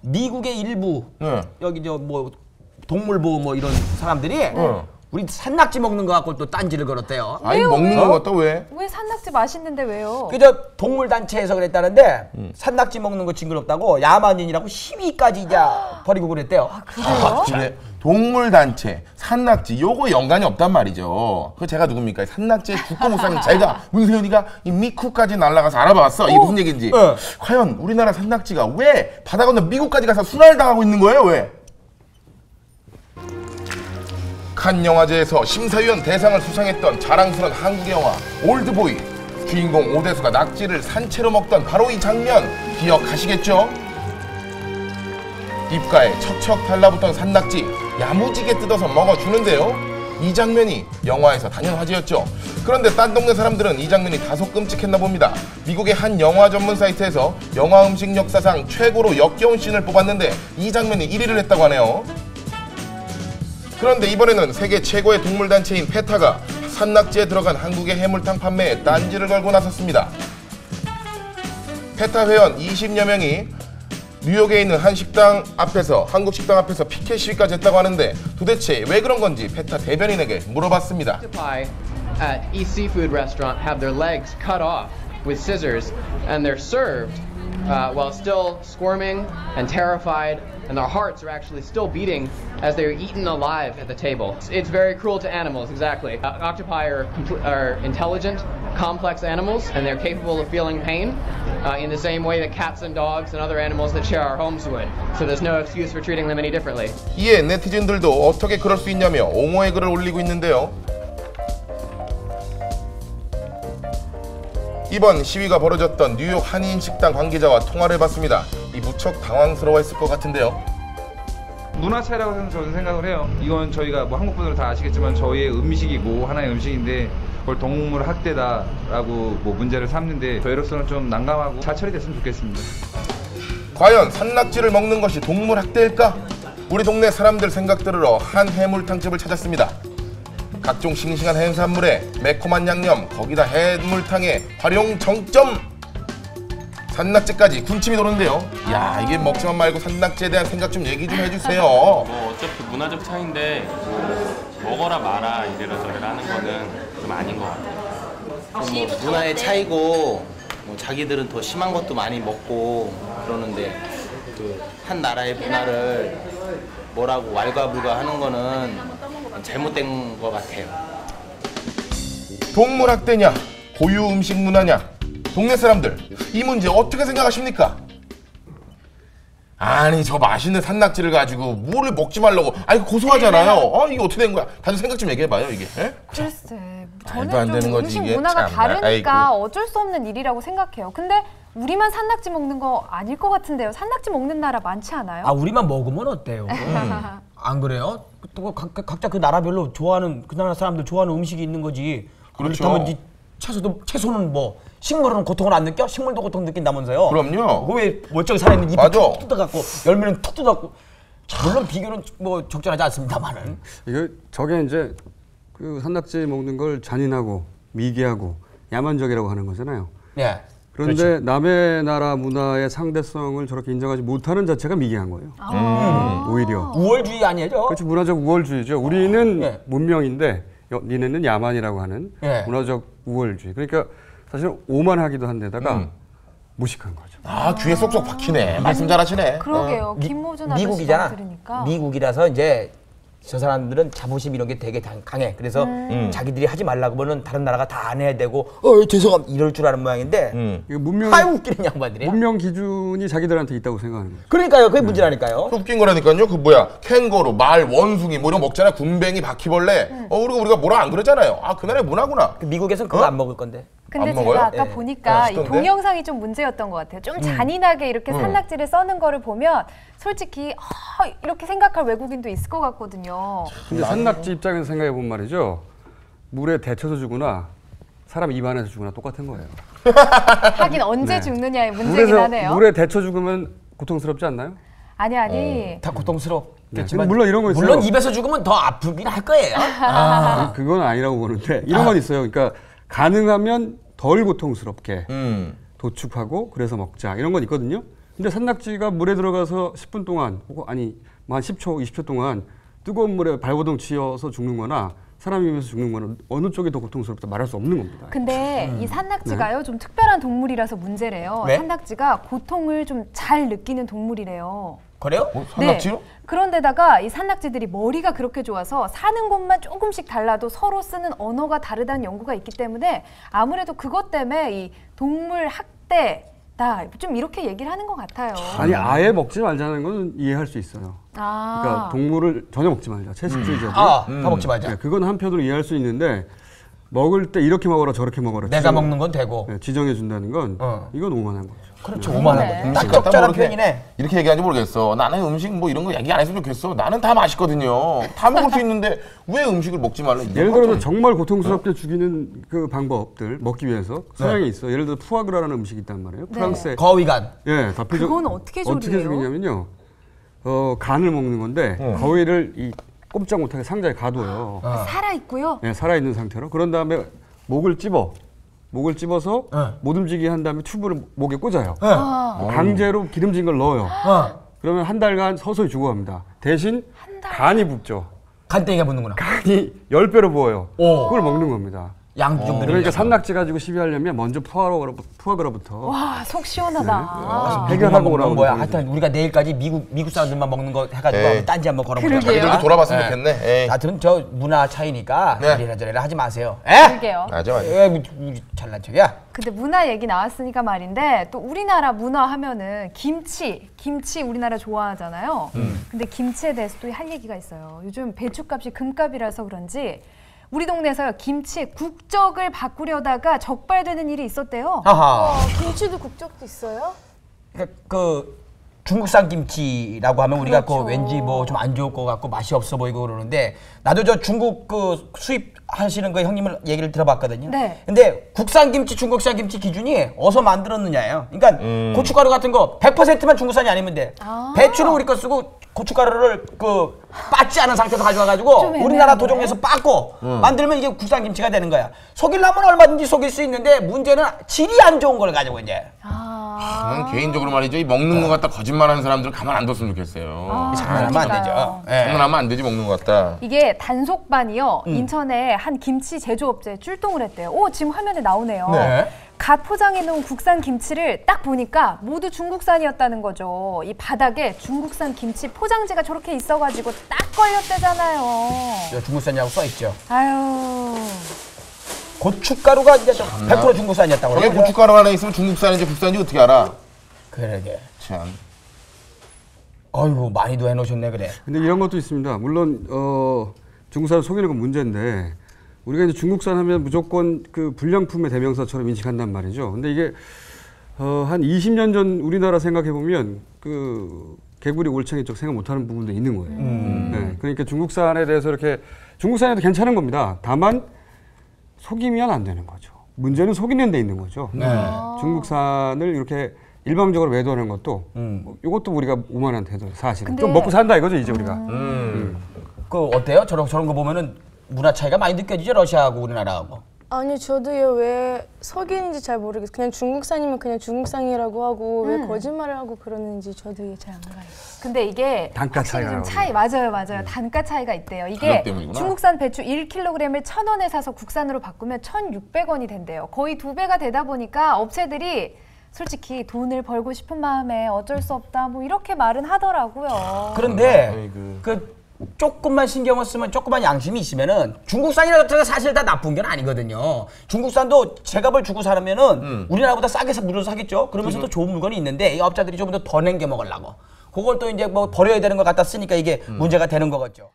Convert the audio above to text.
미국의 일부 여기 저 뭐 동물보호 뭐 이런 사람들이 우리 산낙지 먹는 거 갖고 또 딴지를 걸었대요. 아니 먹는 거 같다 왜? 왜 산낙지 맛있는데 왜요? 그저 동물 단체에서 그랬다는데 산낙지 먹는 거 징그럽다고 야만인이라고 시위까지 이제 벌이고 그랬대요. 아, 그래요? 근데 동물 단체, 산낙지 요거 연관이 없단 말이죠. 그 제가 누굽니까? 산낙지의 국고 목사님 제가 문세윤이가 이 미국까지 날아가서 알아봤어. 이게 무슨 얘기인지. 과연 우리나라 산낙지가 왜 바다 건너 미국까지 가서 순환당하고 있는 거예요? 왜? 칸 영화제에서 심사위원 대상을 수상했던 자랑스러운 한국의 영화 올드보이. 주인공 오대수가 낙지를 산채로 먹던 바로 이 장면 기억하시겠죠? 입가에 척척 달라붙던 산낙지 야무지게 뜯어서 먹어주는데요. 이 장면이 영화에서 단연 화제였죠. 그런데 딴 동네 사람들은 이 장면이 다소 끔찍했나 봅니다. 미국의 한 영화 전문 사이트에서 영화 음식 역사상 최고로 역겨운 씬을 뽑았는데 이 장면이 1위를 했다고 하네요. 그런데 이번에는 세계 최고의 동물단체인 페타가 산낙지에 들어간 한국의 해물탕 판매에 딴지를 걸고 나섰습니다. 페타 회원 20여 명이 뉴욕에 있는 한 식당 앞에서 한국 식당 앞에서 피켓 시위까지 했다고 하는데 도대체 왜 그런 건지 페타 대변인에게 물어봤습니다. Octopi at East Seafood Restaurant have their legs cut off with scissors and they're served while still squirming and terrified, and their hearts are actually still beating as they're eaten alive at the table. It's very cruel to animals, exactly. Octopi are intelligent, complex animals, and they're capable of feeling pain in the same way that cats and dogs and other animals that share our homes would. So there's no excuse for treating them any differently. 이에 네티즌들도 어떻게 그럴 수 있냐며 옹호의 글을 올리고 있는데요. 이번 시위가 벌어졌던 뉴욕 한인 식당 관계자와 통화를 해봤습니다. 이 무척 당황스러워했을 것 같은데요. 문화 차이라고 저는 생각을 해요. 이건 저희가 뭐 한국 분들은 다 아시겠지만 저희의 음식이고 하나의 음식인데 그걸 동물 학대다라고 뭐 문제를 삼는데 저희로서는 좀 난감하고 잘 처리됐으면 좋겠습니다. 과연 산낙지를 먹는 것이 동물 학대일까? 우리 동네 사람들 생각 들으러 한 해물탕집을 찾았습니다. 각종 싱싱한 해산물에 매콤한 양념, 거기다 해물탕의 활용 정점! 산낙지까지 군침이 도는데요. 야, 이게 먹지만 말고 산낙지에 대한 생각 좀 얘기 좀 해주세요. 뭐 어차피 문화적 차이인데 뭐 먹어라 마라 이래라 저래라 하는 거는 좀 아닌 것 같아요. 뭐 문화의 차이고 뭐 자기들은 더 심한 것도 많이 먹고 그러는데 그 한 나라의 문화를 뭐라고 왈가불가하는 거는 잘못된 것 같아요. 동물 학대냐, 고유 음식 문화냐, 동네 사람들 이 문제 어떻게 생각하십니까? 아니 저 맛있는 산낙지를 가지고 물을 먹지 말라고 아니 고소하잖아요. 이게 어떻게 된 거야? 다들 생각 좀 얘기해봐요 이게. 에? 글쎄, 말도 안 저는 좀 되는 거지, 음식 이게. 문화가 참, 다르니까 아이고. 어쩔 수 없는 일이라고 생각해요. 근데 우리만 산낙지 먹는 거 아닐 것 같은데요. 산낙지 먹는 나라 많지 않아요? 아 우리만 먹으면 어때요? 안 그래요? 또 각자 그 나라별로 좋아하는 그 나라 사람들 좋아하는 음식이 있는 거지. 그렇죠. 그렇다면 채소는 뭐 식물은 고통을 안 느껴? 식물도 고통 느낀다면서요? 그럼요. 왜 멀쩡히 살아있는 잎을 맞아. 툭 뜯어갖고 열매는 툭 뜯어갖고 물론 비교는 뭐 적절하지 않습니다만은. 이게 저게 이제 그 산낙지 먹는 걸 잔인하고 미개하고 야만적이라고 하는 거잖아요. 예. 그런데 그렇죠. 남의 나라 문화의 상대성을 저렇게 인정하지 못하는 자체가 미개한 거예요. 오히려. 우월주의 아니죠? 그렇죠. 문화적 우월주의죠. 우리는 예. 문명인데 니네는 야만이라고 하는 예. 문화적 우월주의. 그러니까 사실 오만하기도 한데다가 무식한 거죠. 아 귀에 쏙쏙 박히네. 말씀 잘하시네. 그러게요. 김모준 아저씨 미국이잖아. 말 들으니까. 미국이라서 이제 저 사람들은 자부심 이런 게 되게 강해. 그래서 자기들이 하지 말라고 하면 다른 나라가 다 안 해야 되고 죄송합니다 이럴 줄 아는 모양인데 이거 문명 아유 웃기는 양반들이야. 문명 기준이 자기들한테 있다고 생각하는 거죠. 그러니까요. 그게 문제라니까요. 그 웃긴 거라니까요. 그 뭐야 캥거루, 말, 원숭이 뭐 이런 거 먹잖아요. 군뱅이, 바퀴벌레. 우리가 뭐라 안 그러잖아요. 아 그 나라의 문화구나. 그 미국에서는 그거 안 먹을 건데. 근데 안 제가 먹어요? 아까 예. 보니까 이 맛있던데? 동영상이 좀 문제였던 것 같아요. 좀 잔인하게 이렇게 산낙지를 써는 거를 보면 솔직히 이렇게 생각할 외국인도 있을 것 같거든요. 근데 산낙지 입장에서 생각해 보면 말이죠. 물에 데쳐서 주거나 사람 입 안에서 주거나 똑같은 거예요. 하긴 언제 네. 죽느냐의 문제긴 하네요. 물에 데쳐 죽으면 고통스럽지 않나요? 아니. 다 고통스럽겠지만 네. 물론 이런 거 있어요. 물론 입에서 죽으면 더 아프긴 할 거예요. 그건 아니라고 보는데 이런 건 있어요. 그러니까 가능하면 덜 고통스럽게 도축하고 그래서 먹자 이런 건 있거든요. 근데 산낙지가 물에 들어가서 10분 동안 혹은 아니 한 10초, 20초 동안 뜨거운 물에 발버둥 치여서 죽는 거나 사람이 위해서 죽는 거는 어느 쪽이 더 고통스럽다 말할 수 없는 겁니다. 근데 이 산낙지가요 좀 특별한 동물이라서 문제래요. 네? 산낙지가 고통을 좀 잘 느끼는 동물이래요. 그래요? 산낙지요? 네. 그런데다가 이 산낙지들이 머리가 그렇게 좋아서 사는 곳만 조금씩 달라도 서로 쓰는 언어가 다르다는 연구가 있기 때문에 아무래도 그것 때문에 이 동물 학대 좀 이렇게 얘기를 하는 것 같아요. 아니 아예 먹지 말자는 건 이해할 수 있어요. 그러니까 동물을 전혀 먹지 말자. 채식주의자들. 다 먹지 말자. 네, 그건 한편으로 이해할 수 있는데 먹을 때 이렇게 먹어라 저렇게 먹어라. 내가 먹는 건 되고. 네, 지정해 준다는 건 이건 오만한 거죠. 그렇죠. 오만한 거. 딱 음식 적절한 갖다 표현이네. 이렇게 얘기하는지 모르겠어. 나는 음식 뭐 이런 거 얘기 안 했으면 좋겠어. 나는 다 맛있거든요. 다 먹을 수 있는데 왜 음식을 먹지 말라? 예를 들어서 정말 고통스럽게 죽이는 그 방법들 먹기 위해서 서양에 있어. 예를 들어 푸아그라라는 음식이 있단 말이에요. 프랑스에 거위간. 예, 다표적 그건 어떻게 어떻게 조리해요? 죽이냐면요. 간을 먹는 건데 거위를 이 꼼짝 못하게 상자에 가둬요. 살아 있고요. 네, 살아 있는 상태로. 그런 다음에 목을 찝어서 못 움직이게 한 다음에 튜브를 목에 꽂아요. 강제로 기름진 걸 넣어요. 그러면 한 달간 서서히 죽어갑니다. 대신 간이 붓죠. 간땡이가 붙는구나. 간이 10배로 부어요. 그걸 먹는 겁니다. 양도 좀 그러니까 산낙지 가지고 시비하려면 먼저 푸아그라부터 와, 속 시원하다. 해결하고 오라고. 뭐야? 하여튼 우리가 내일까지 미국 사람들만 먹는 거 해가지고 한번 딴지 한번 걸어보자. 자기들도 돌아봤으면 좋겠네. 에이. 하여튼 저 문화 차이니까 네. 이래라 저래라 하지 마세요. 에? 그러게요. 맞아. 잘난 척이야. 근데 문화 얘기 나왔으니까 말인데 또 우리나라 문화 하면은 김치 우리나라 좋아하잖아요. 근데 김치에 대해서 또 할 얘기가 있어요. 요즘 배추값이 금값이라서 그런지 우리 동네에서 김치 국적을 바꾸려다가 적발되는 일이 있었대요. 하하. 김치도 국적도 있어요? 그 중국산 김치라고 하면 우리가 그렇죠. 그 왠지 뭐 좀 안 좋을 것 같고 맛이 없어 보이고 그러는데 나도 저 중국 그 수입하시는 그 형님을 얘기를 들어봤거든요. 네. 근데 국산 김치, 중국산 김치 기준이 어디서 만들었느냐예요. 그러니까 고춧가루 같은 거 100%만 중국산이 아니면 돼. 배추를 우리 거 쓰고 고춧가루를 그 빻지 않은 상태에서 가져와가지고 우리나라 도정에서 빻고 만들면 이게 국산 김치가 되는 거야. 속이려면 얼마든지 속일 수 있는데 문제는 질이 안 좋은 걸 가지고 이제. 저는 개인적으로 말이죠. 이 먹는 거 갖다 거짓말하는 사람들 가만 안 뒀으면 좋겠어요. 장난하면 안 되죠. 예. 장난하면 안 되지 먹는 거 같다. 이게 단속반이요. 인천에 한 김치 제조업체에 출동을 했대요. 오, 지금 화면에 나오네요. 네. 갓 포장해 놓은 국산 김치를 딱 보니까 모두 중국산이었다는 거죠. 이 바닥에 중국산 김치 포장지가 저렇게 있어가지고 딱 걸렸대잖아요. 중국산이라고 써있죠. 아유. 고춧가루가 이제 100% 중국산이었다고 저게 그러죠? 고춧가루 하나 있으면 중국산인지 국산인지 어떻게 알아? 그러게. 참. 아이고 많이도 해놓으셨네 그래. 근데 이런 것도 있습니다. 물론 중국산을 속이는 건 문제인데 우리가 이제 중국산 하면 무조건 그 불량품의 대명사처럼 인식한단 말이죠. 근데 이게 한 20년 전 우리나라 생각해 보면 그 개구리 올챙이 쪽 생각 못하는 부분도 있는 거예요. 네, 그러니까 중국산에 대해서 이렇게 중국산에도 괜찮은 겁니다. 다만 속이면 안 되는 거죠. 문제는 속이는 데 있는 거죠. 중국산을 이렇게 일방적으로 매도하는 것도 이것도 우리가 오만한 태도예요. 사실은. 근데- 좀 먹고 산다 이거죠 이제 우리가. 그 어때요? 저런 거 보면은 문화 차이가 많이 느껴지죠 러시아하고 우리나라하고. 아니 저도요 왜 속이는지 잘 모르겠어요. 그냥 중국산이면 그냥 중국산이라고 하고 왜 거짓말을 하고 그러는지 저도 이해 잘 안 가요. 근데 이게 단가 확실히 좀 차이가 차이 맞아요. 단가 차이가 있대요. 이게 가격 때문이구나. 중국산 배추 1kg을 1,000원에 사서 국산으로 바꾸면 1,600원이 된대요. 거의 2배가 되다 보니까 업체들이 솔직히 돈을 벌고 싶은 마음에 어쩔 수 없다 뭐 이렇게 말은 하더라고요. 그런데 그 조금만 신경을 쓰면 조금만 양심이 있으면은 중국산이라도 사실 다 나쁜 건 아니거든요. 중국산도 제값을 주고 사면은 우리나라보다 싸게 물어서 사겠죠. 그러면서도 좋은 물건이 있는데 이 업자들이 좀 더 낸겨 먹으려고 그걸 또 이제 뭐 버려야 되는 것 갖다 쓰니까 이게 문제가 되는 거겠죠.